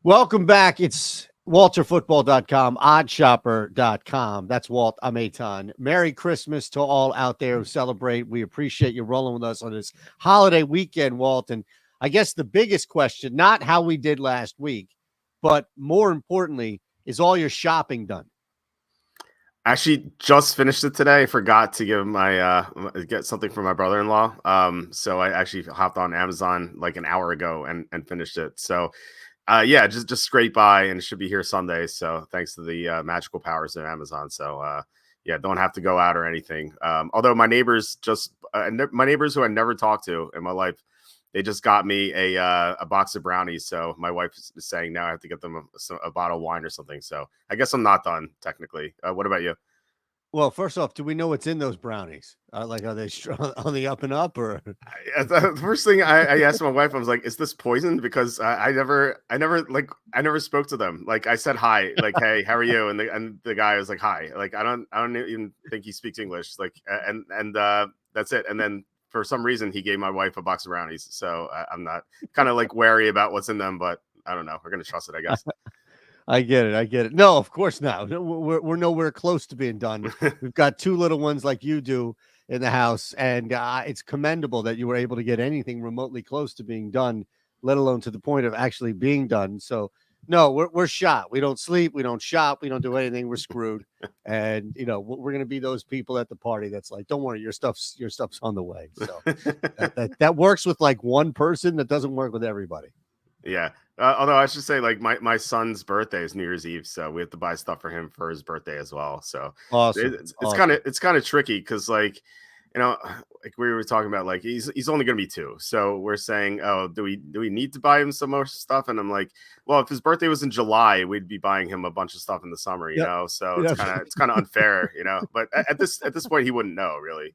Welcome back. It's WalterFootball.com, OddShopper.com. That's Walt. I'm Eytan. Merry Christmas to all out there who celebrate. We appreciate you rolling with us on this holiday weekend, Walt. And I guess the biggest question, not how we did last week, but more importantly, is all your shopping done? Actually, just finished it today. Forgot to give my get something for my brother-in-law. So I actually hopped on Amazon like an hour ago and finished it. So yeah, just scrape by, and it should be here Sunday. So thanks to the magical powers of Amazon. So yeah, don't have to go out or anything. Although my neighbors my neighbors who I never talked to in my life, they just got me a box of brownies. So my wife is saying now I have to get them a bottle of wine or something. So I guess I'm not done technically. What about you? Well, first off, do we know what's in those brownies? Like, are they on the up and up, or? The first thing I asked my wife, I was like, "Is this poison?" Because I never spoke to them. Like I said hi, like, "Hey, how are you?" And the guy was like, "Hi." Like I don't even think he speaks English. Like and that's it. And then for some reason, he gave my wife a box of brownies. So I'm not kind of like wary about what's in them, but I don't know. We're gonna trust it, I guess. I get it. I get it. No, of course not. We're nowhere close to being done. We've got two little ones like you do in the house, and it's commendable that you were able to get anything remotely close to being done, let alone to the point of actually being done. So, no, we're shot. We don't sleep. We don't shop. We don't do anything. We're screwed. And we're gonna be those people at the party that's like, don't worry, your stuff's on the way. So that works with like one person. That doesn't work with everybody. Yeah. Although I should say, like my son's birthday is New Year's Eve, so we have to buy stuff for him for his birthday as well. So Awesome. it's kind of tricky because like we were talking about, like he's only going to be 2, so we're saying, oh, do we need to buy him some more stuff? And I'm like, well, if his birthday was in July, we'd be buying him a bunch of stuff in the summer, you Yep. know. So Yep. it's kind of unfair, But at this point, he wouldn't know really.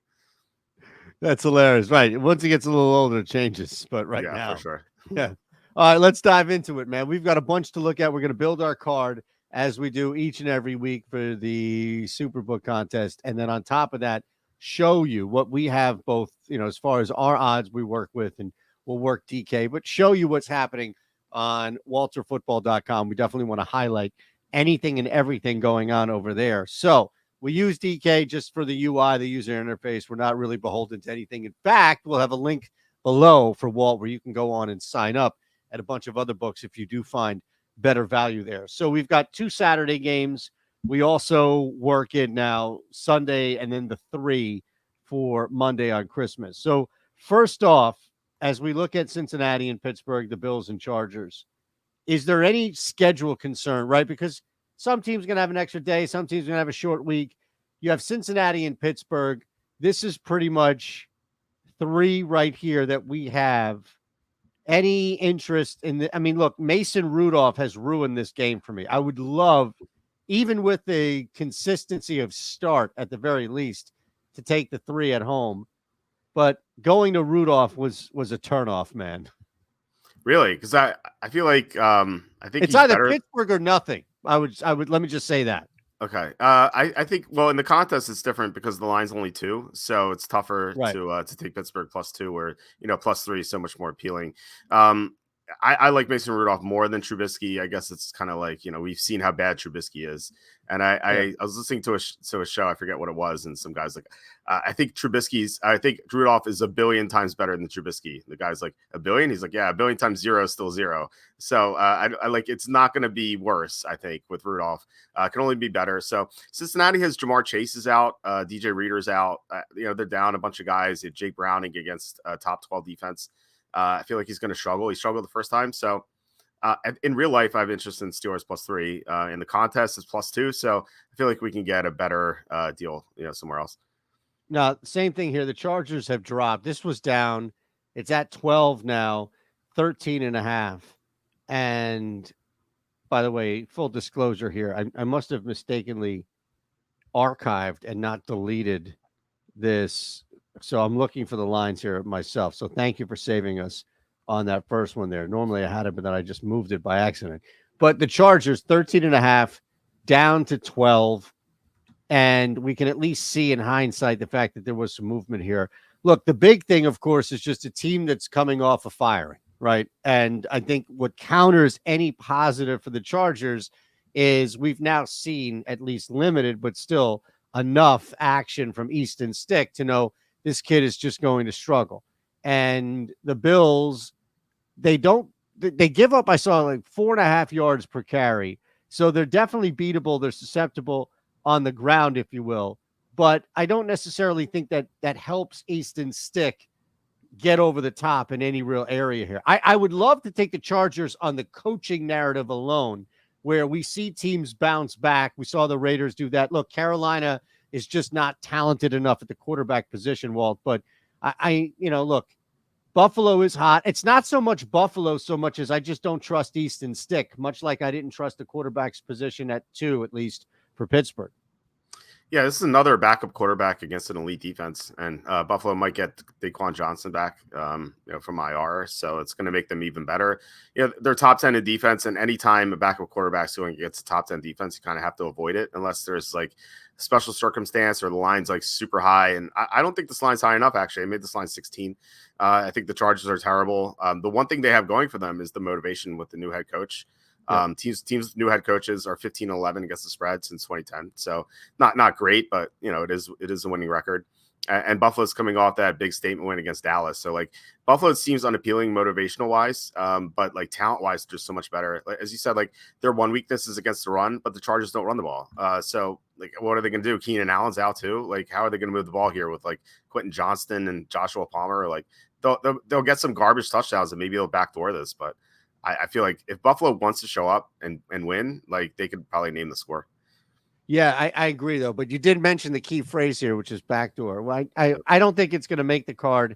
That's hilarious. Right. Once he gets a little older, it changes. But right Yeah, for now, sure. yeah. All right, let's dive into it, man. We've got a bunch to look at. We're going to build our card as we do each and every week for the Superbook contest. And then on top of that, show you what we have both, as far as our odds we work with, and we'll work DK, but show you what's happening on walterfootball.com. We definitely want to highlight anything and everything going on over there. So we use DK just for the UI, the user interface. We're not really beholden to anything. In fact, we'll have a link below for Walt where you can go on and sign up at a bunch of other books if you do find better value there. So we've got 2 Saturday games. We also work in now Sunday and then the 3 for Monday on Christmas. So first off, as we look at Cincinnati and Pittsburgh, the Bills and Chargers, is there any schedule concern, right? Because some teams are going to have an extra day. Some teams are going to have a short week. You have Cincinnati and Pittsburgh. This is pretty much 3 right here that we have. Any interest in the, I mean, look, Mason Rudolph has ruined this game for me. I would love, even with the consistency of start at the very least, to take the 3 at home. But going to Rudolph was a turnoff, man. Really? Because I feel like I think It's he's either better. Pittsburgh or nothing. I would let me just say that. Okay. I think, well, in the contest it's different because the line's only 2, so it's tougher Right. to take Pittsburgh +2, where +3 is so much more appealing. I like Mason Rudolph more than Trubisky. I guess it's kind of like, we've seen how bad Trubisky is. And I was listening to a show, I forget what it was, and some guys like, I think Rudolph is a billion times better than Trubisky. The guy's like, a billion? He's like, yeah, a billion times 0 is still 0. So I like, it's not going to be worse, I think, with Rudolph. Can only be better. So Cincinnati has Jamar Chase is out, DJ Reader's out. They're down a bunch of guys. Jake Browning against top 12 defense. I feel like he's going to struggle. He struggled the first time. So in real life, I have interest in Steelers +3. In the contest, it's +2. So I feel like we can get a better deal, somewhere else. Now, same thing here. The Chargers have dropped. This was down. It's at 12 now, 13.5. And by the way, full disclosure here, I must have mistakenly archived and not deleted this. So I'm looking for the lines here myself. So thank you for saving us on that first one there. Normally I had it, but then I just moved it by accident. But the Chargers, 13.5 down to 12. And we can at least see in hindsight the fact that there was some movement here. Look, the big thing, of course, is just a team that's coming off a firing, right? And I think what counters any positive for the Chargers is we've now seen at least limited, but still enough action from Easton Stick to know this kid is just going to struggle. And the Bills, they give up, I saw like 4.5 yards per carry. So they're definitely beatable. They're susceptible on the ground, if you will. But I don't necessarily think that helps Easton Stick get over the top in any real area here. I would love to take the Chargers on the coaching narrative alone, where we see teams bounce back. We saw the Raiders do that. Look, Carolina is just not talented enough at the quarterback position, Walt. But look, Buffalo is hot. It's not so much Buffalo so much as I just don't trust Easton Stick, much like I didn't trust the quarterback's position at 2, at least for Pittsburgh. Yeah, this is another backup quarterback against an elite defense, and Buffalo might get Daquan Johnson back, from IR, so it's going to make them even better. They're top 10 in defense, and anytime a backup quarterback's going against a top 10 defense, you kind of have to avoid it unless there's like special circumstance or the line's like super high. And I don't think this line's high enough. Actually, I made this line 16. I think the Chargers are terrible. The one thing they have going for them is the motivation with the new head coach. Teams new head coaches are 15-11 against the spread since 2010. So not great, but it is a winning record. And Buffalo's coming off that big statement win against Dallas. So like Buffalo seems unappealing motivational wise, but like talent wise, just so much better. Like, as you said, like their one weakness is against the run, but the Chargers don't run the ball. So like, what are they going to do? Keenan Allen's out too. Like, how are they going to move the ball here with like Quentin Johnston and Joshua Palmer? Like they'll get some garbage touchdowns and maybe they'll backdoor this, but I feel like if Buffalo wants to show up and win, like they could probably name the score. Yeah, I agree, though. But you did mention the key phrase here, which is backdoor. Well, I don't think it's going to make the card.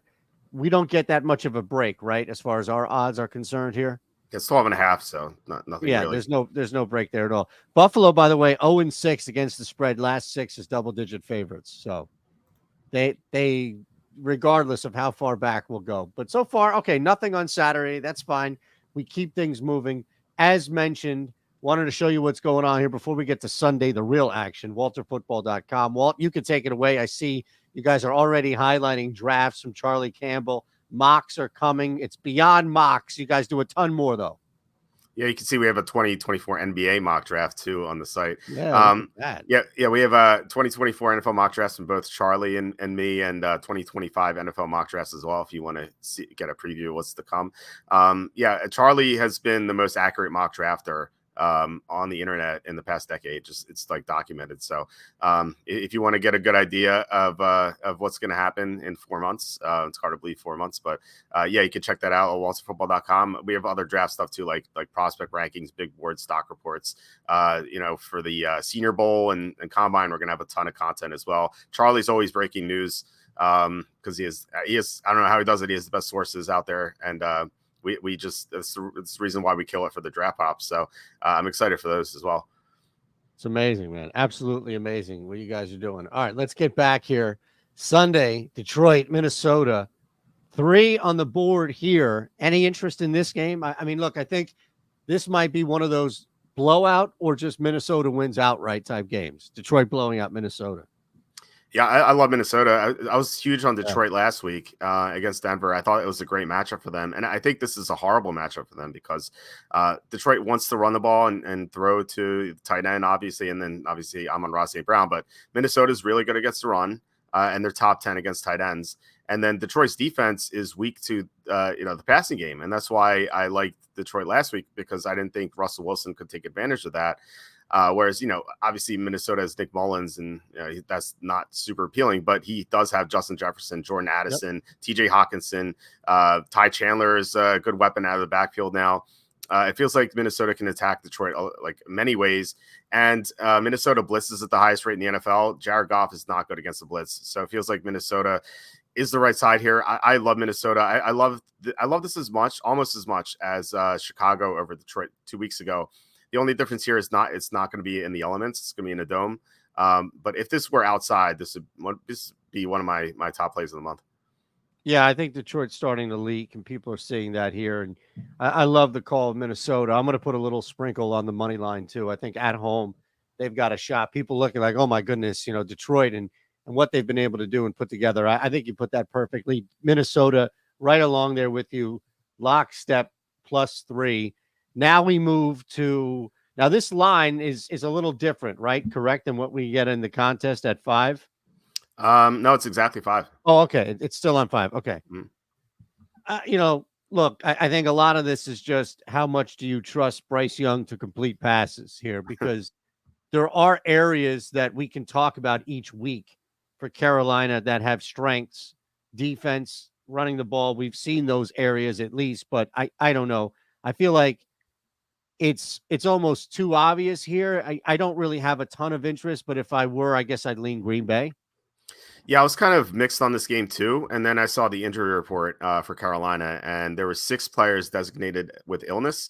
We don't get that much of a break, right, as far as our odds are concerned here. It's 12.5, so nothing really. There's no break there at all. Buffalo, by the way, 0-6 against the spread. Last 6 is double-digit favorites. So they regardless of how far back will go. But so far, okay, nothing on Saturday. That's fine. We keep things moving. As mentioned, wanted to show you what's going on here before we get to Sunday, the real action, walterfootball.com. Walt, you can take it away. I see you guys are already highlighting drafts from Charlie Campbell. Mocks are coming. It's beyond mocks. You guys do a ton more, though. Yeah, you can see we have a 2024 NBA mock draft, too, on the site. Yeah, we have a 2024 NFL mock drafts from both Charlie and me, and 2025 NFL mock drafts as well, if you want to get a preview of what's to come. Charlie has been the most accurate mock drafter on the internet in the past decade. Just it's like documented. So if you want to get a good idea of what's going to happen in 4 months, it's hard to believe 4 months, but you can check that out at walterfootball.com. We have other draft stuff too, like prospect rankings, big board stock reports. For the Senior Bowl and Combine, we're going to have a ton of content as well. Charlie's always breaking news because he is. I don't know how he does it. He has the best sources out there, and we just it's the reason why we kill it for the draft pops. So I'm excited for those as well. It's amazing, man. Absolutely amazing what you guys are doing. All right, let's get back here. Sunday, Detroit, Minnesota, 3 on the board here. Any interest in this game? I mean, look, I think this might be one of those blowout or just Minnesota wins outright type games. Detroit blowing out Minnesota. Yeah, I love Minnesota. I was huge on Detroit last week against Denver. I thought it was a great matchup for them. And I think this is a horrible matchup for them because Detroit wants to run the ball and throw to tight end, obviously, and then obviously Amon-Ra St. Brown. But Minnesota's really good against the run, and they're top 10 against tight ends. And then Detroit's defense is weak to the passing game. And that's why I liked Detroit last week, because I didn't think Russell Wilson could take advantage of that. Whereas, obviously Minnesota has Nick Mullins, and that's not super appealing, but he does have Justin Jefferson, Jordan Addison, TJ Hawkinson, Ty Chandler is a good weapon out of the backfield now. It feels like Minnesota can attack Detroit like many ways, and Minnesota blitzes at the highest rate in the NFL. Jared Goff is not good against the blitz, so it feels like Minnesota is the right side here. I love Minnesota. I love this almost as much as Chicago over Detroit 2 weeks ago. The only difference here is it's not going to be in the elements. It's going to be in a dome. But if this were outside, this would be one of my top plays of the month. Yeah, I think Detroit's starting to leak, and people are seeing that here. And I love the call of Minnesota. I'm going to put a little sprinkle on the money line, too. I think at home, they've got a shot. People looking like, oh, my goodness, Detroit and what they've been able to do and put together. I think you put that perfectly. Minnesota right along there with you. lockstep +3. Now we move to now this line is a little different, right? Correct than what we get in the contest at 5. No, it's exactly 5. Oh, okay. It's still on 5. Okay. Mm. Look, I think a lot of this is just how much do you trust Bryce Young to complete passes here? Because there are areas that we can talk about each week for Carolina that have strengths, defense, running the ball. We've seen those areas at least, but I don't know. I feel like it's almost too obvious here. I don't really have a ton of interest, but if I were, I guess I'd lean Green Bay. Yeah, I was kind of mixed on this game too, and then I saw the injury report for Carolina, and there were 6 players designated with illness,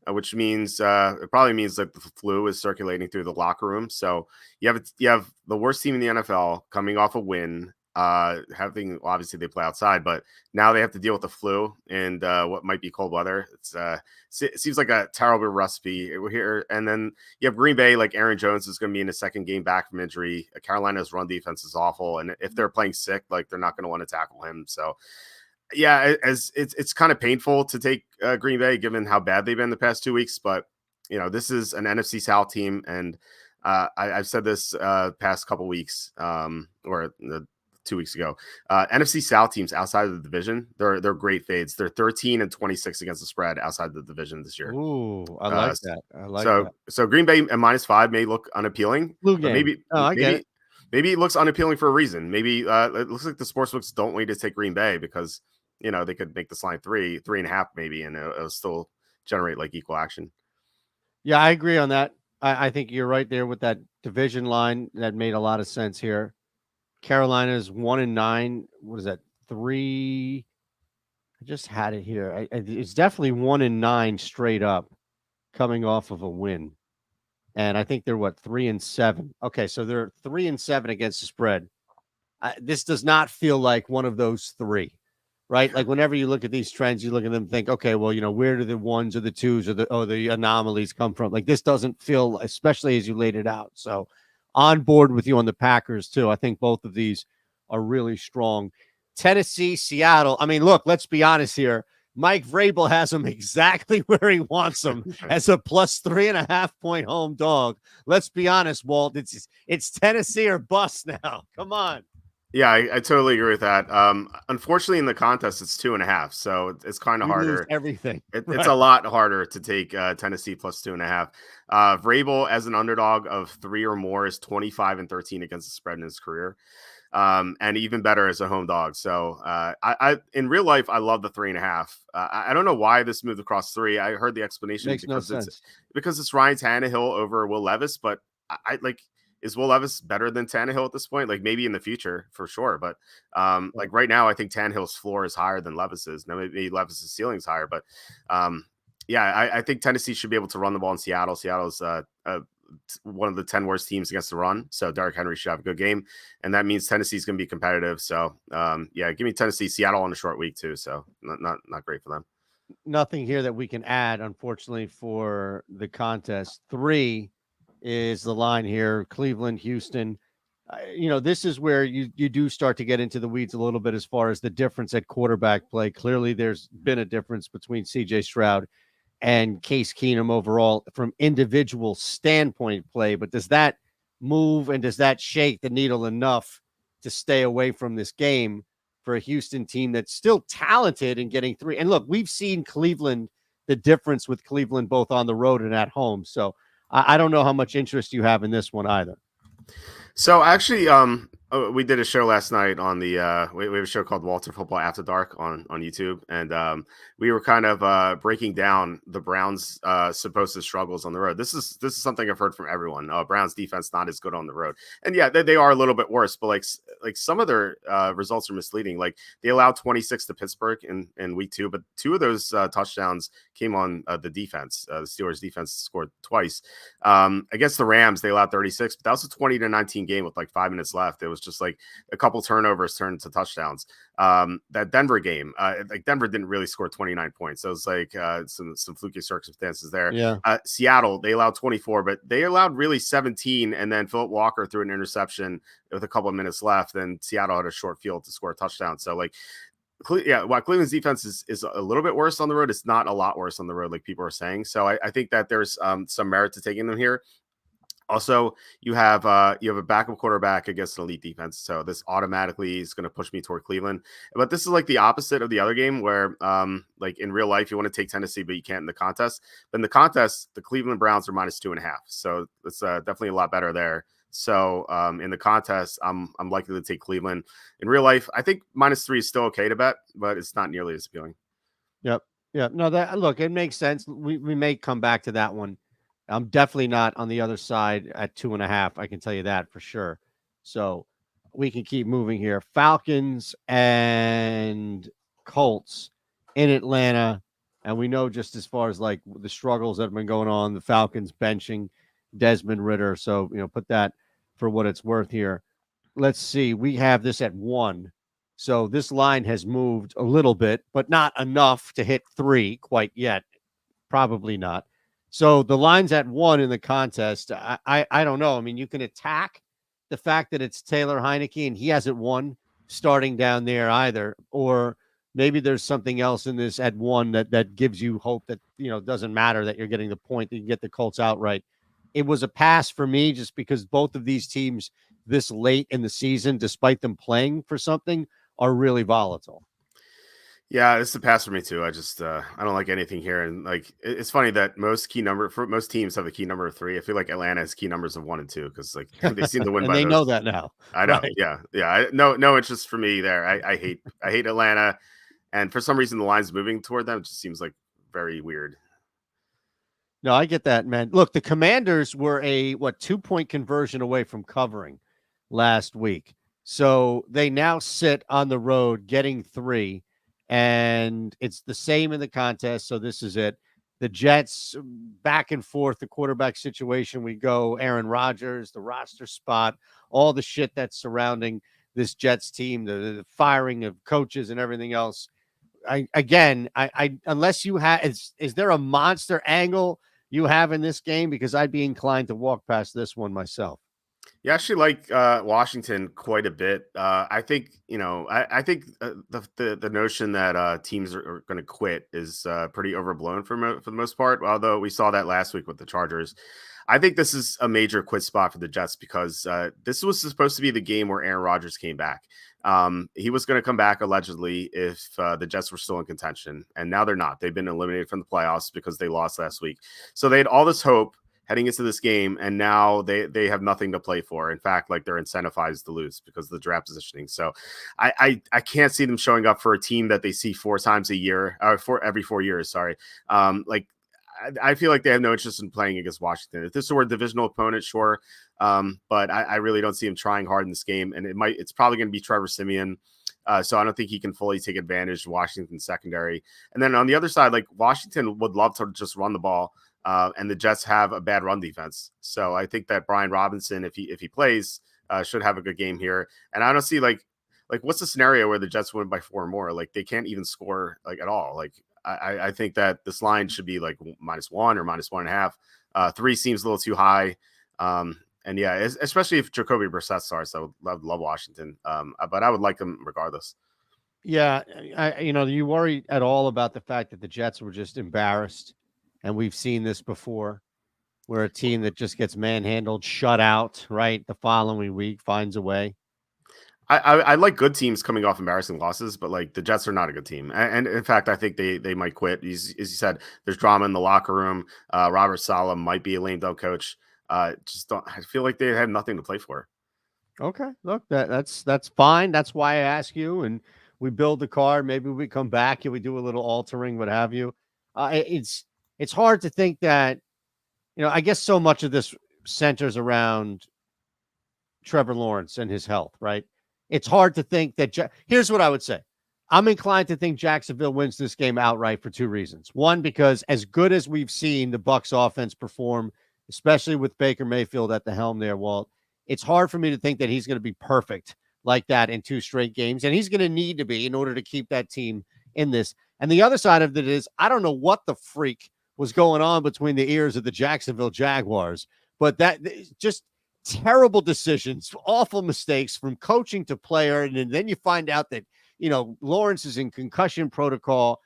which means it probably means that the flu is circulating through the locker room. So you have the worst team in the NFL coming off a win. Having obviously they play outside, but now they have to deal with the flu and what might be cold weather. It seems like a terrible recipe here. And then you have Green Bay, like Aaron Jones is going to be in his second game back from injury. Carolina's run defense is awful, and if they're playing sick, like they're not going to want to tackle him. So yeah, as it's kind of painful to take Green Bay given how bad they've been the past 2 weeks. But this is an NFC South team, and I've said this past couple weeks, or 2 weeks ago. NFC South teams outside of the division, they're great fades. They're 13-26 against the spread outside the division this year. Ooh, I like that. I like that. So Green Bay at -5 may look unappealing, Blue but game. maybe it looks unappealing for a reason. Maybe it looks like the sportsbooks don't wait to take Green Bay because they could make this line 3.5 maybe, and it'll still generate like equal action. Yeah, I agree on that. I think you're right there with that division line. That made a lot of sense here. Carolina's 1-9. What is that? 3. I just had it here. It's definitely 1-9 straight up, coming off of a win. And I think they're 3-7. Okay, so they're 3-7 against the spread. This does not feel like one of those 3, right? Like whenever you look at these trends, you look at them and think, okay, well, where do the 1s or the 2s or the anomalies come from? Like this doesn't feel, especially as you laid it out. So on board with you on the Packers too. I think both of these are really strong. Tennessee, Seattle. I mean, look, let's be honest here. Mike Vrabel has them exactly where he wants them as a +3.5 point home dog. Let's be honest, Walt. It's Tennessee or bust now. Come on. Yeah, I totally agree with that. Unfortunately, in the contest, it's 2.5, so it's kind of harder. Lose everything. Right. It's a lot harder to take Tennessee +2.5. Vrabel as an underdog of 3 or more is 25-13 against the spread in his career, and even better as a home dog. So I in real life, I love the 3.5. I don't know why this moved across 3. I heard the explanation Makes no sense. Because it's Ryan Tannehill over Will Levis, but I like. Is Will Levis better than Tannehill at this point? Like maybe in the future for sure. But like right now, I think Tannehill's floor is higher than Levis's. Now maybe Levis's ceiling is higher, but I think Tennessee should be able to run the ball in Seattle. Seattle's one of the 10 worst teams against the run. So Derrick Henry should have a good game. And that means Tennessee's going to be competitive. So give me Tennessee, Seattle on a short week too. So not great for them. Nothing here that we can add, unfortunately, for the contest. 3 is the line here. Cleveland, Houston. This is where you do start to get into the weeds a little bit as far as the difference at quarterback play. Clearly, there's been a difference between C.J. Stroud and Case Keenum overall from individual standpoint play. But does that move and does that shake the needle enough to stay away from this game for a Houston team that's still talented in getting 3? And look, we've seen Cleveland, the difference with Cleveland both on the road and at home. So I don't know how much interest you have in this one either. So actually, we did a show last night on the we have a show called Walter Football After Dark on YouTube, and we were kind of breaking down the Browns' supposed struggles on the road. This is something I've heard from everyone. Browns defense not as good on the road, and yeah, they are a little bit worse. But like some of their results are misleading. Like they allowed 26 to Pittsburgh in week 2, but 2 of those touchdowns came on the defense. The Steelers defense scored twice against the Rams. They allowed 36, but that was a 20-19 game with like 5 minutes left. It was just like a couple turnovers turned into touchdowns. That Denver game, like Denver didn't really score 29 points. So it was like some fluky circumstances there. Yeah. Seattle, they allowed 24, but they allowed really 17. And then Philip Walker threw an interception with a couple of minutes left, and Seattle had a short field to score a touchdown. So like while Cleveland's defense is a little bit worse on the road, it's not a lot worse on the road, like people are saying. So I think that there's some merit to taking them here. Also, you have a backup quarterback against an elite defense, so this automatically is going to push me toward Cleveland. But this is like the opposite of the other game, where like in real life you want to take Tennessee, but you can't in the contest. But in the contest, the Cleveland Browns are -2.5, so it's definitely a lot better there. So in the contest, I'm likely to take Cleveland. In real life, I think -3 is still okay to bet, but it's not nearly as appealing. Yep. No, that look, it makes sense. We may come back to that one. I'm definitely not on the other side at 2.5. I can tell you that for sure. So we can keep moving here. Falcons and Colts in Atlanta. And we know just as far as like the struggles that have been going on, the Falcons benching Desmond Ridder. So, put that for what it's worth here. Let's see. We have this at 1. So this line has moved a little bit, but not enough to hit 3 quite yet. Probably not. So the line's at 1 in the contest. I don't know. I mean, you can attack the fact that it's Taylor Heineke and he hasn't won starting down there either. Or maybe there's something else in this at 1 that gives you hope that, doesn't matter that you're getting the point, that you can get the Colts outright. It was a pass for me just because both of these teams this late in the season, despite them playing for something, are really volatile. Yeah, it's a pass for me too. I just I don't like anything here, and like it's funny that most teams have a key number of 3. I feel like Atlanta has key numbers of 1 and 2 because like they seem to win and by they those. know that now. I know. Right. Yeah. No interest for me there. I hate Atlanta, and for some reason the line's moving toward them. It just seems like very weird. No, I get that, man. Look, the Commanders were a 2-point conversion away from covering last week. So they now sit on the road getting 3, and it's the same in the contest. So this is it. The Jets back and forth, the quarterback situation. We go Aaron Rodgers, the roster spot, all the shit that's surrounding this Jets team, the firing of coaches and everything else. I unless you have, is there a monster angle you have in this game? Because I'd be inclined to walk past this one myself. Yeah, I actually like Washington quite a bit. I think I think the notion that teams are going to quit is pretty overblown for the most part. Although we saw that last week with the Chargers, I think this is a major quit spot for the Jets because this was supposed to be the game where Aaron Rodgers came back. He was going to come back allegedly if the Jets were still in contention, and now they're not. They've been eliminated from the playoffs because they lost last week. So they had all this hope heading into this game, and now they have nothing to play for. In fact, like they're incentivized to lose because of the draft positioning. So I can't see them showing up for a team that they see 4 times a year, or every 4 years. Sorry. I feel like they have no interest in playing against Washington. If this were a divisional opponent, sure. But I really don't see him trying hard in this game. And it's probably going to be Trevor Siemian. So I don't think he can fully take advantage of Washington's secondary. And then on the other side, like Washington would love to just run the ball. And the Jets have a bad run defense. So I think that Brian Robinson, if he plays, should have a good game here. And I don't see like what's the scenario where the Jets win by 4 or more? Like they can't even score like at all. Like I think that this line should be like -1 or -1.5. 3 seems a little too high. And yeah, especially if Jacoby Brissett starts, I would love Washington. But I would like them regardless. Yeah, you worry at all about the fact that the Jets were just embarrassed, and we've seen this before, where a team that just gets manhandled, shut out, right, the following week finds a way. I like good teams coming off embarrassing losses, but like the Jets are not a good team. And in fact, I think they might quit. As you said, there's drama in the locker room. Robert Saleh might be a lame duck coach. I feel like they have nothing to play for. Okay, look, that's fine. That's why I ask you, and we build the card. Maybe we come back and we do a little altering, what have you. It's hard to think that, I guess so much of this centers around Trevor Lawrence and his health, right? It's hard to think that. Here's what I would say. I'm inclined to think Jacksonville wins this game outright for 2 reasons. One, because as good as we've seen the Bucs offense perform, especially with Baker Mayfield at the helm there, Walt, it's hard for me to think that he's going to be perfect like that in 2 straight games. And he's going to need to be in order to keep that team in this. And the other side of it is, I don't know what the freak was going on between the ears of the Jacksonville Jaguars, but that just terrible decisions, awful mistakes from coaching to player. And then you find out that Lawrence is in concussion protocol.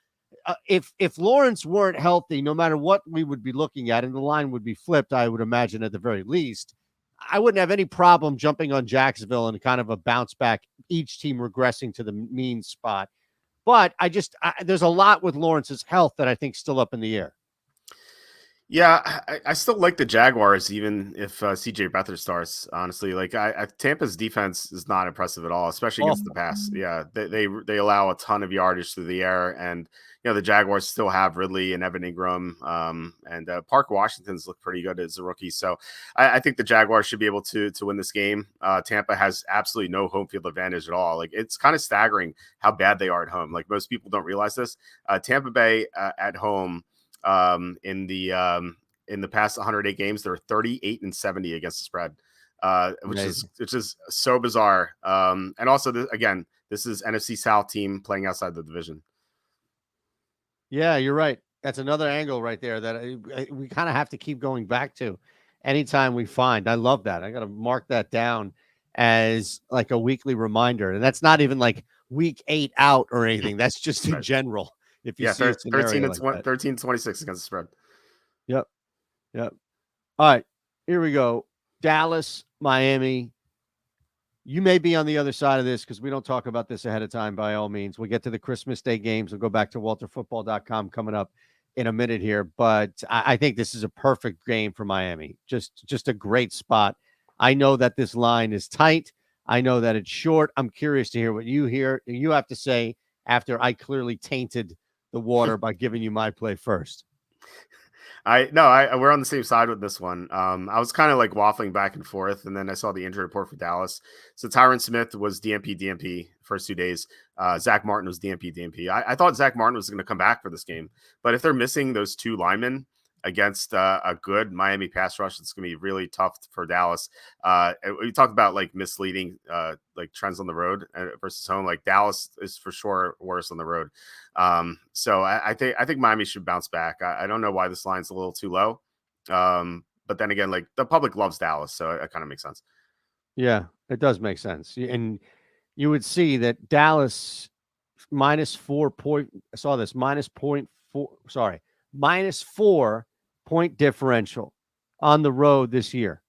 If Lawrence weren't healthy, no matter what we would be looking at, and the line would be flipped, I would imagine at the very least, I wouldn't have any problem jumping on Jacksonville and kind of a bounce back, each team regressing to the mean spot. But there's a lot with Lawrence's health that I think still up in the air. Yeah, I still like the Jaguars, even if CJ Beathard starts. Honestly, like Tampa's defense is not impressive at all, especially against the pass. Yeah, they allow a ton of yardage through the air, and the Jaguars still have Ridley and Evan Ingram, and Park Washington's looked pretty good as a rookie. So I think the Jaguars should be able to win this game. Tampa has absolutely no home field advantage at all. Like, it's kind of staggering how bad they are at home. Like, most people don't realize this. Tampa Bay at home. In the past 108 games, they're 38-70 against the spread, which is so bizarre. And also, this is NFC South team playing outside the division. Yeah, you're right. That's another angle right there that we kind of have to keep going back to anytime we find. I love that. I got to mark that down as like a weekly reminder, and that's not even like week 8 out or anything. That's just in general. If you see 13 and 26 against the spread. Yep. All right, here we go. Dallas, Miami. You may be on the other side of this because we don't talk about this ahead of time, by all means. We'll get to the Christmas Day games. We'll go back to WalterFootball.com coming up in a minute here. But I think this is a perfect game for Miami. Just a great spot. I know that this line is tight. I know that it's short. I'm curious to hear what you have to say after I clearly tainted the water by giving you my play first. We're on the same side with this one. I was kind of like waffling back and forth, and then I saw the injury report for Dallas. So Tyron Smith was DNP first 2 days. Zach Martin was DNP. I thought Zach Martin was going to come back for this game, but if they're missing those two linemen against a good Miami pass rush, it's going to be really tough for Dallas. We talked about like misleading like trends on the road versus home. Like, Dallas is for sure worse on the road. So I think Miami should bounce back. I don't know why this line's a little too low. But then again, like, the public loves Dallas, so it kind of makes sense. Yeah, it does make sense. And you would see that Dallas -4 point differential on the road this year.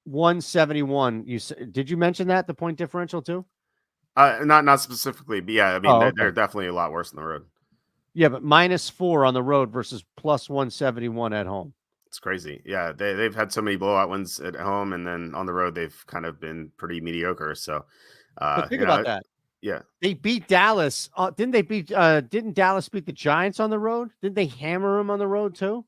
171. Did you mention that, the point differential too? Not specifically, but yeah, I mean, okay. They're definitely a lot worse on the road. Yeah, but -4 on the road versus +171 at home. It's crazy. Yeah, they've had so many blowout wins at home, and then on the road they've kind of been pretty mediocre. So, but think about that. Yeah, they beat Dallas. Didn't Dallas beat the Giants on the road? Didn't they hammer them on the road too?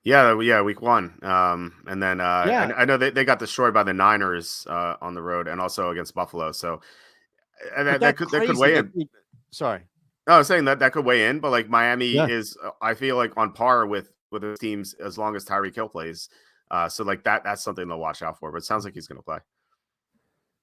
Yeah, week 1. And then I know they got destroyed by the Niners on the road, and also against Buffalo. So that could weigh in. Sorry. No, I was saying that could weigh in, but like, Miami is, I feel like, on par with the teams as long as Tyreek Hill plays. So like that's something to watch out for. But it sounds like he's going to play.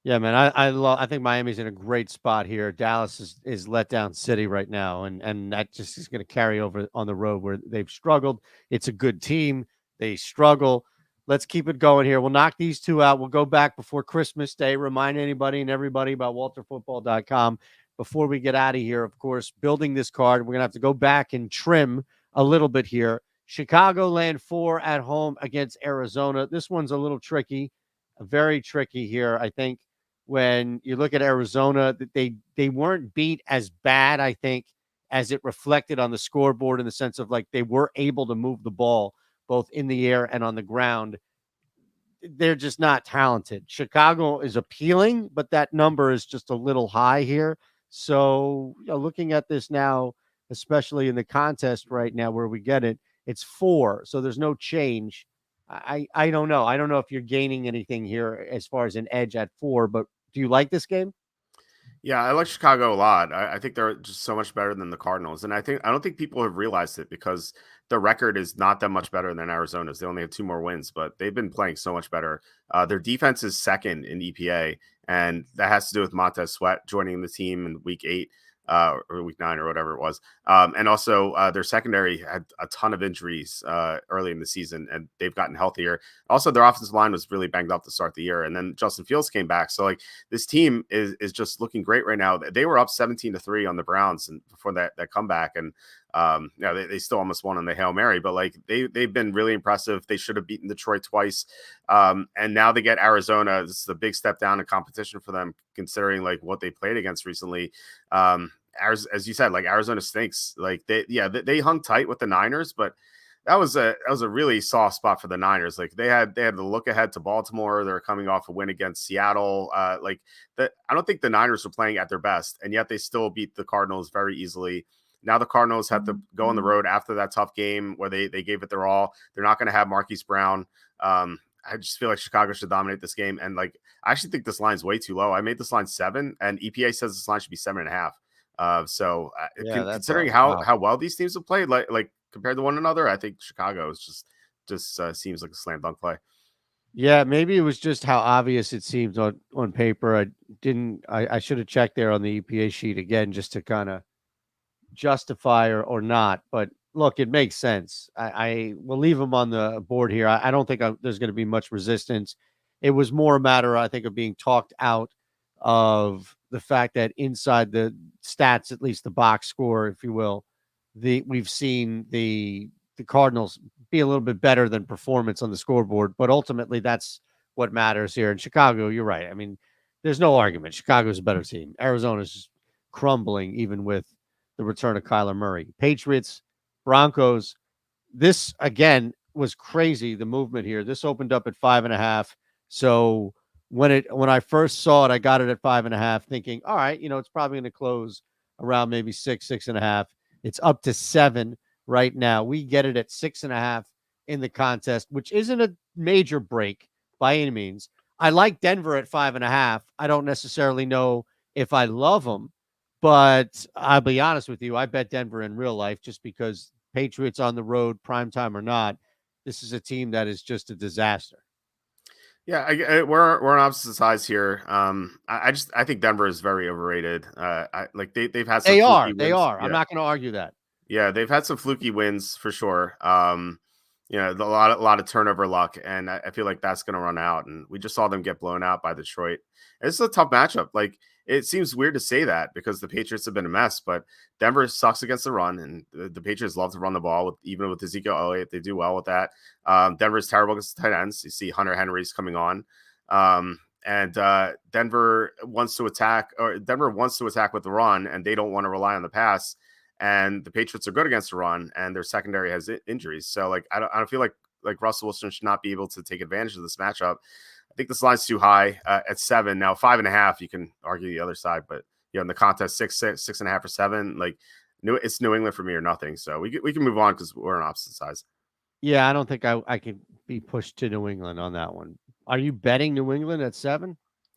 Yeah, man, I think Miami's in a great spot here. Dallas is letdown city right now, and that just is going to carry over on the road where they've struggled. It's a good team. They struggle. Let's keep it going here. We'll knock these two out. We'll go back before Christmas Day. Remind anybody and everybody about WalterFootball.com before we get out of here. Of course, building this card, we're going to have to go back and trim a little bit here. Chicagoland 4 at home against Arizona. This one's a little tricky, very tricky here, I think. When you look at Arizona, they weren't beat as bad, I think, as it reflected on the scoreboard, in the sense of like they were able to move the ball both in the air and on the ground. They're just not talented. Chicago is appealing, but that number is just a little high here. So, looking at this now, especially in the contest right now where we get it, it's 4. So there's no change. I don't know. I don't know if you're gaining anything here as far as an edge at 4, but do you like this game? Yeah, I like Chicago a lot. I think they're just so much better than the Cardinals. And I don't think people have realized it, because the record is not that much better than Arizona's. They only have 2 more wins, but they've been playing so much better. Their defense is second in EPA, and that has to do with Montez Sweat joining the team in week 8. or week 9 or whatever it was. And also their secondary had a ton of injuries early in the season, and they've gotten healthier. Also, their offensive line was really banged up to start the year, and then Justin Fields came back. So like this team is just looking great right now. They were up 17-3 on the Browns and before that comeback, and they still almost won on the Hail Mary, but like they've been really impressive. They should have beaten Detroit twice. And now they get Arizona. This is a big step down in competition for them, considering like what they played against recently. As you said, like Arizona stinks. Like they hung tight with the Niners, but that was a really soft spot for the Niners. Like they had to look ahead to Baltimore. They're coming off a win against Seattle. I don't think the Niners were playing at their best, and yet they still beat the Cardinals very easily. Now the Cardinals have to go on the road after that tough game where they gave it their all. They're not going to have Marquise Brown. I just feel like Chicago should dominate this game. And like, I actually think this line's way too low. I made this line 7, and EPA says this line should be 7.5. So considering how well these teams have played, like compared to one another, I think Chicago is just seems like a slam dunk play. Yeah, maybe it was just how obvious it seemed on paper. I should have checked there on the EPA sheet again just to kind of justify or not. But look, it makes sense. I will leave them on the board here. I don't think there's going to be much resistance. It was more a matter, I think, of being talked out of the fact that inside the stats, at least the box score, if you will, we've seen the Cardinals be a little bit better than performance on the scoreboard, but ultimately that's what matters here. In Chicago, you're right. I mean, there's no argument. Chicago's a better team. Arizona's just crumbling, even with the return of Kyler Murray. Patriots, Broncos. This again was crazy. The movement here. This opened up at 5.5. So when I first saw it, I got it at 5.5, thinking, all right, it's probably going to close around maybe 6.5. It's up to 7 right now. We get it at 6.5 in the contest, which isn't a major break by any means. I like Denver at 5.5. I don't necessarily know if I love them, but I'll be honest with you. I bet Denver in real life just because Patriots on the road, primetime or not, this is a team that is just a disaster. Yeah, we're on opposite sides here. I think Denver is very overrated. They've had some they are. Yeah. I'm not going to argue that. Yeah, they've had some fluky wins for sure. A lot of turnover luck, and I feel like that's going to run out. And we just saw them get blown out by Detroit. It's a tough matchup. Like it seems weird to say that because the Patriots have been a mess, but Denver sucks against the run, and the Patriots love to run the ball. Even with Ezekiel Elliott, they do well with that. Denver is terrible against the tight ends. You see Hunter Henry's coming on. And Denver wants to attack with the run, and they don't want to rely on the pass. And the Patriots are good against the run, and their secondary has injuries. So, like, I don't feel like Russell Wilson should not be able to take advantage of this matchup. I think this line's too high at 7. Now, 5.5, you can argue the other side, but in the contest, 6.5 or 7, like, it's New England for me or nothing. So we can move on because we're on opposite sides. Yeah, I don't think I can be pushed to New England on that one. Are you betting New England at 7?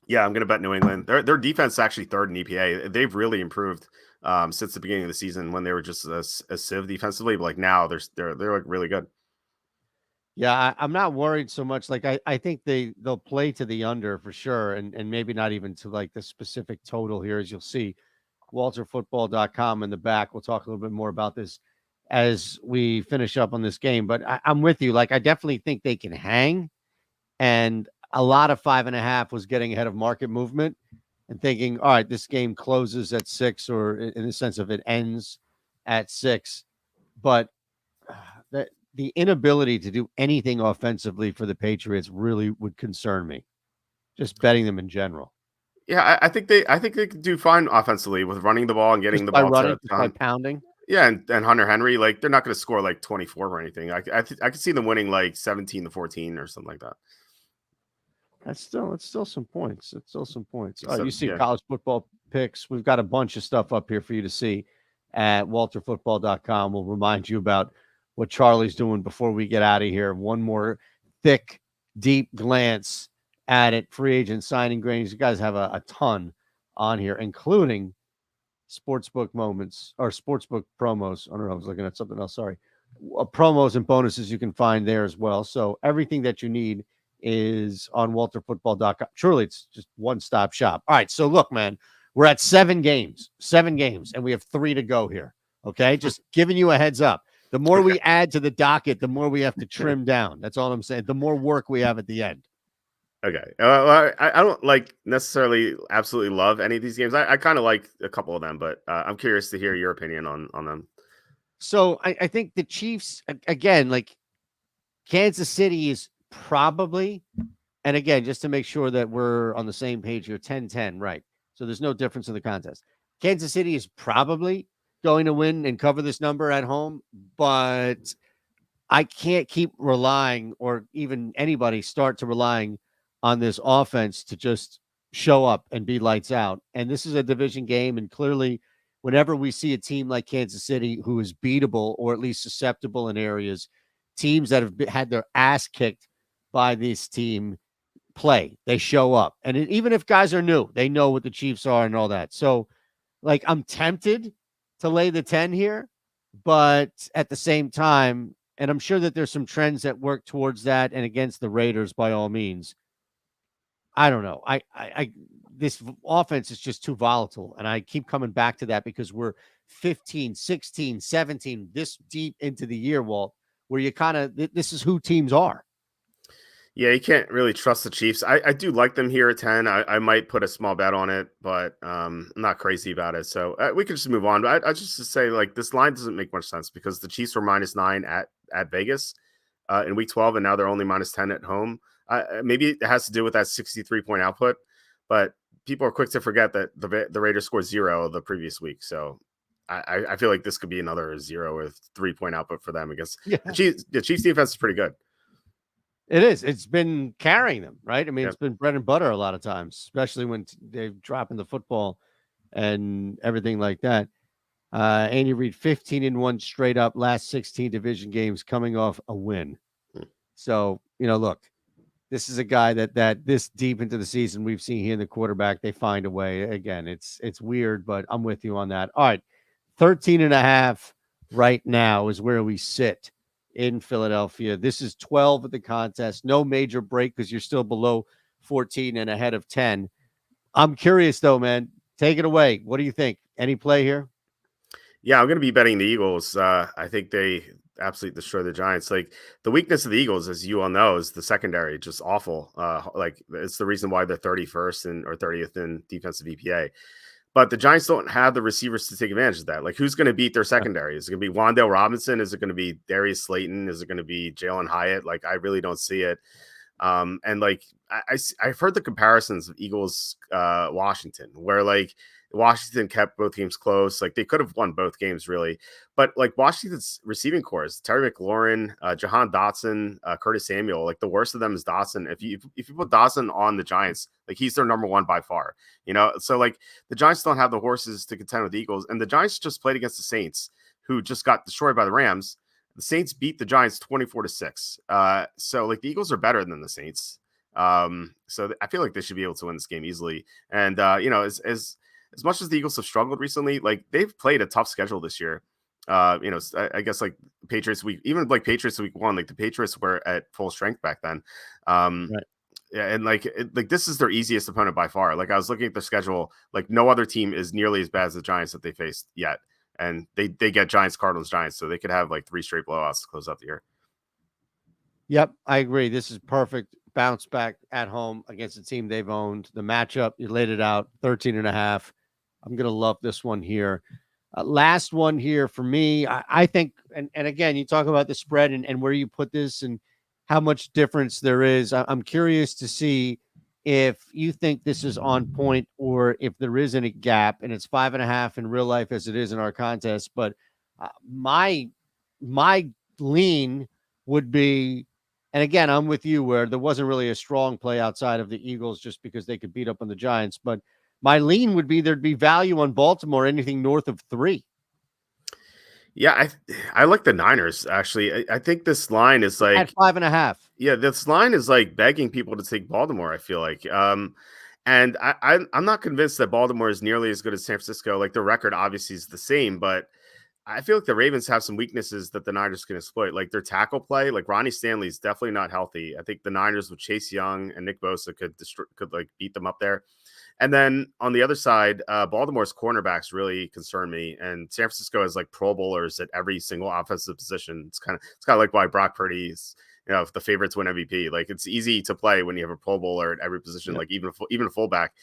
Yeah, I'm going to bet New England. Their defense is actually 3rd in EPA. They've really improved since the beginning of the season when they were just a sieve defensively. But like now, they're like really good. Yeah, I'm not worried so much. Like I think they'll play to the under for sure, and maybe not even to like the specific total here, as you'll see. WalterFootball.com in the back. We'll talk a little bit more about this as we finish up on this game. But I'm with you. Like I definitely think they can hang, and a lot of 5.5 was getting ahead of market movement and thinking, all right, this game closes at 6, or in the sense of it ends at 6. But the inability to do anything offensively for the Patriots really would concern me. Just betting them in general. Yeah, I think they could do fine offensively with running the ball and getting the ball by pounding. Yeah, and Hunter Henry, like they're not going to score like 24 or anything. I could see them winning like 17-14 or something like that. It's still some points. It's still some points. Oh, you see college football picks. We've got a bunch of stuff up here for you to see at walterfootball.com. We'll remind you about what Charlie's doing before we get out of here. One more thick, deep glance at it. Free agent signing grades. You guys have a ton on here, including sportsbook moments or sportsbook promos. I don't know. I was looking at something else. Sorry. Promos and bonuses you can find there as well. So everything that you need is on walterfootball.com. Truly, it's just one-stop shop. All right, so look, man, We're at 7 games, and we have 3 to go here. Okay, just giving you a heads up. The more we add to the docket, the more we have to trim down. That's all I'm saying. The more work we have at the end. Okay. I don't like necessarily absolutely love any of these games. I kind of like a couple of them, but I'm curious to hear your opinion on them. So I think the Chiefs, again, like Kansas City is probably, and again, just to make sure that we're on the same page here, 10-10, right? So there's no difference in the contest. Kansas City is probably going to win and cover this number at home, but I can't keep relying, or even anybody start to relying on this offense to just show up and be lights out. And this is a division game. And clearly, whenever we see a team like Kansas City who is beatable or at least susceptible in areas, teams that have had their ass kicked by this team play, they show up. And even if guys are new, they know what the Chiefs are and all that. So, like, I'm tempted to lay the 10 here, but at the same time, and I'm sure that there's some trends that work towards that and against the Raiders by all means. I don't know. This offense is just too volatile. And I keep coming back to that because we're 15, 16, 17, this deep into the year, Walt, where you kind of, this is who teams are. Yeah, you can't really trust the Chiefs. I do like them here at 10. I might put a small bet on it, but I'm not crazy about it. So we can just move on. But I just to say, like, this line doesn't make much sense because the Chiefs were -9 at Vegas in week 12, and now they're only -10 at home. Maybe it has to do with that 63-point output, but people are quick to forget that the Raiders scored 0 the previous week. So I feel like this could be another 0 or 3-point output for them against the Chiefs. The Chiefs defense is pretty good. It is. It's been carrying them, right? I mean, Yep. It's been bread and butter a lot of times, especially when they're dropping the football and everything like that. Andy Reid, 15-1 straight up, last 16 division games, coming off a win. So, look, this is a guy that this deep into the season, we've seen here in the quarterback, they find a way. Again, it's weird, but I'm with you on that. All right, 13.5 right now is where we sit in Philadelphia. This is 12 of the contest. No major break because you're still below 14 and ahead of 10. I'm curious, though, man. Take it away. What do you think? Any play here? Yeah, I'm going to be betting the Eagles. I think they absolutely destroy the Giants. Like, the weakness of the Eagles, as you all know, is the secondary, just awful. Like, it's the reason why they're 31st or 30th in defensive EPA. But the Giants don't have the receivers to take advantage of that. Like, who's going to beat their secondary? Is it going to be Wan'Dale Robinson? Is it going to be Darius Slayton? Is it going to be Jalen Hyatt? Like, I really don't see it. And like, I've heard the comparisons of Eagles, Washington, where like Washington kept both games close. Like, they could have won both games really, but like Washington's receiving cores, Terry McLaurin, Jahan Dotson, Curtis Samuel, like the worst of them is Dotson. If you put Dotson on the Giants, like he's their number one by far, So like the Giants don't have the horses to contend with the Eagles, and the Giants just played against the Saints, who just got destroyed by the Rams. The Saints beat the Giants 24-6. So like the Eagles are better than the Saints. So I feel like they should be able to win this game easily. And as much as the Eagles have struggled recently, like they've played a tough schedule this year. I guess like Patriots week, even like Patriots week 1, like the Patriots were at full strength back then. Right. Yeah, and like this is their easiest opponent by far. Like I was looking at their schedule, like no other team is nearly as bad as the Giants that they faced yet. And they get Giants, Cardinals, Giants, so they could have like 3 straight blowouts to close out the year. Yep, I agree. This is perfect bounce back at home against a team they've owned. The matchup, you laid it out, 13.5. I'm going to love this one here. Last one here for me. I think, and again, you talk about the spread and where you put this and how much difference there is. I'm curious to see if you think this is on point or if there is any gap, and it's 5.5 in real life as it is in our contest. But my lean would be, and again, I'm with you where there wasn't really a strong play outside of the Eagles just because they could beat up on the Giants. But my lean would be there'd be value on Baltimore, anything north of 3. Yeah, I like the Niners, actually. I think this line is like At 5.5. Yeah, this line is like begging people to take Baltimore, I feel like. And I'm not convinced that Baltimore is nearly as good as San Francisco. Like the record obviously is the same, but I feel like the Ravens have some weaknesses that the Niners can exploit. Like their tackle play, like Ronnie Stanley is definitely not healthy. I think the Niners with Chase Young and Nick Bosa could like beat them up there. And then on the other side, Baltimore's cornerbacks really concern me, and San Francisco has like Pro Bowlers at every single offensive position. It's kind of like why Brock Purdy is, if the favorites win MVP. Like it's easy to play when you have a Pro Bowler at every position, like even a fullback.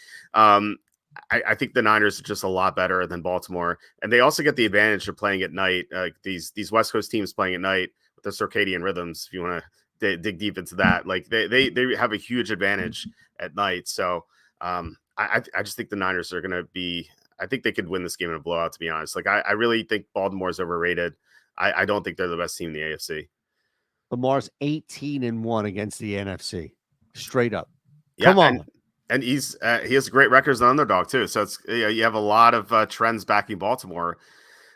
I think the Niners are just a lot better than Baltimore, and they also get the advantage of playing at night. These West Coast teams playing at night with their circadian rhythms. If you want to dig deep into that, like they have a huge advantage at night. So I just think the Niners are going to be. I think they could win this game in a blowout. To be honest, like I really think Baltimore's overrated. I don't think they're the best team in the AFC. Lamar's 18-1 against the NFC, straight up. Yeah, Come on. And he has great records on underdog too. So it's you have a lot of trends backing Baltimore.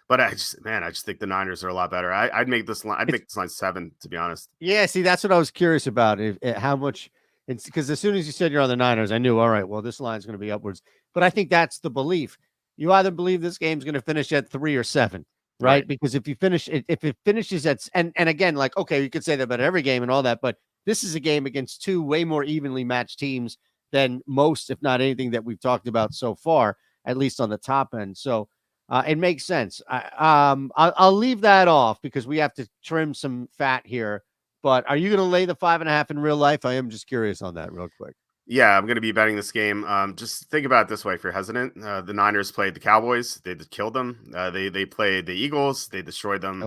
But I just think the Niners are a lot better. I'd make this line. I'd make this line 7, to be honest. Yeah, see, that's what I was curious about. How much? It's because as soon as you said you're on the Niners, I knew. All right, well, this line's going to be upwards. But I think that's the belief. You either believe this game's going to finish at 3 or 7, right? Because if it finishes at and again, like okay, you could say that about every game and all that, but this is a game against 2 way more evenly matched teams than most, if not anything, that we've talked about so far, at least on the top end. So it makes sense. I'll leave that off because we have to trim some fat here. But are you going to lay the 5.5 in real life? I am just curious on that real quick. Yeah, I'm going to be betting this game. Just think about it this way if you're hesitant. The Niners played the Cowboys. They just killed them. They played the Eagles. They destroyed them.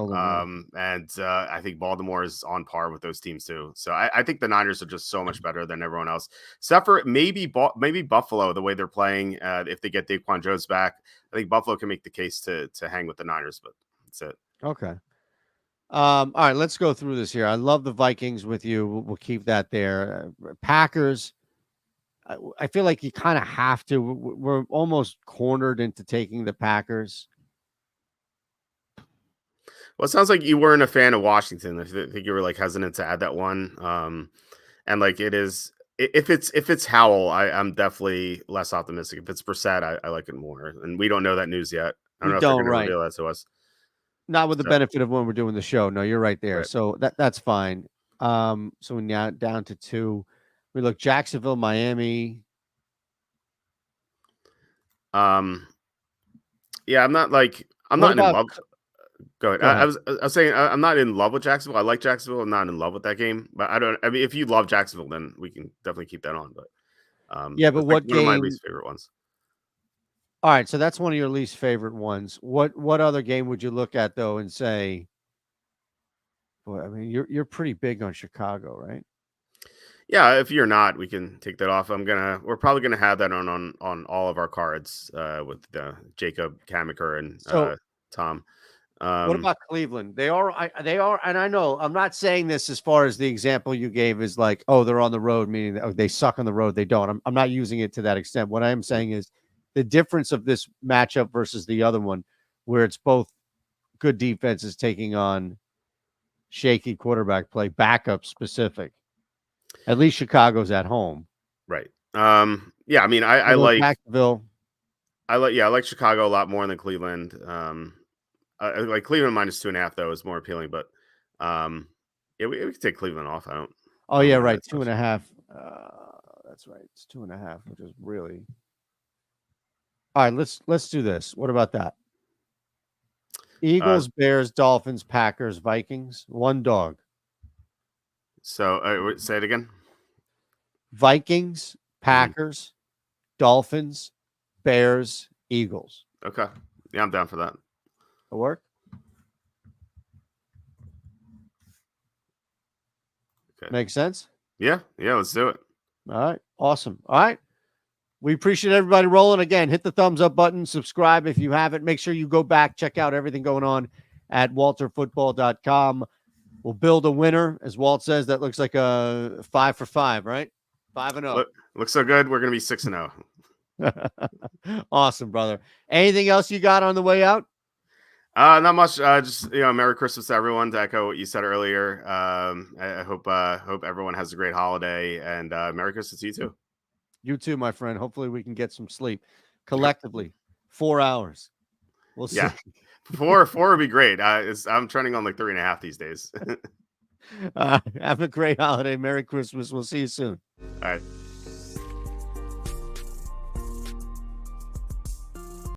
And I think Baltimore is on par with those teams too. So I think the Niners are just so much better than everyone else. Except for maybe Buffalo, the way they're playing. If they get Daquan Jones back, I think Buffalo can make the case to hang with the Niners. But that's it. Okay. All right, let's go through this here. I love the Vikings with you. We'll keep that there. Packers. I feel like you kind of have to. We're almost cornered into taking the Packers. Well, it sounds like you weren't a fan of Washington. I think you were like hesitant to add that one. And like it is, if it's Howell, I'm definitely less optimistic. If it's Brissett, I like it more. And we don't know that news yet. I don't know if they're going to reveal that to us. Not with the benefit of when we're doing the show. No, you're right there. Right. So that's fine. So now down to 2. We look Jacksonville, Miami. Yeah, I'm not in love. Go ahead. I was saying I'm not in love with Jacksonville. I like Jacksonville. I'm not in love with that game. But I mean, if you love Jacksonville, then we can definitely keep that on. But yeah, but what game? One of my least favorite ones. All right, so that's one of your least favorite ones. What other game would you look at though and say, boy, I mean, you're pretty big on Chicago, right? Yeah, if you're not, we can take that off. We're probably gonna have that on all of our cards with Jacob Kamiker and Tom. What about Cleveland? They are, and I know I'm not saying this as far as the example you gave is like, oh, they're on the road, meaning that, they suck on the road. They don't. I'm not using it to that extent. What I am saying is the difference of this matchup versus the other one, where it's both good defenses taking on shaky quarterback play, backup specific. At least Chicago's at home. Right. Yeah, I mean, I like Jacksonville. I like Chicago a lot more than Cleveland. Like Cleveland -2.5 though is more appealing, but yeah, we could take Cleveland off. I don't. Oh yeah, right. 2.5. That's right. It's 2.5, which is really. All right, let's do this. What about that? Eagles, Bears, Dolphins, Packers, Vikings. 1 dog. So say it again. Vikings, Packers, Dolphins, Bears, Eagles. Okay. Yeah, I'm down for that. It'll work? Okay. Makes sense? Yeah, let's do it. All right. Awesome. All right. We appreciate everybody rolling. Again, hit the thumbs up button, subscribe if you haven't. Make sure you go back, check out everything going on at walterfootball.com. We'll build a winner. As Walt says, that looks like a 5 for 5, right? 5-0. Looks so good. We're going to be 6-0. Awesome, brother. Anything else you got on the way out? Not much. Just Merry Christmas to everyone. To echo what you said earlier. I hope everyone has a great holiday, and Merry Christmas to you too. You too, my friend. Hopefully we can get some sleep collectively. 4 hours. We'll see. Yeah. 4 would be great. I'm trending on like 3.5 these days. Have a great holiday. Merry Christmas. We'll see you soon. All right.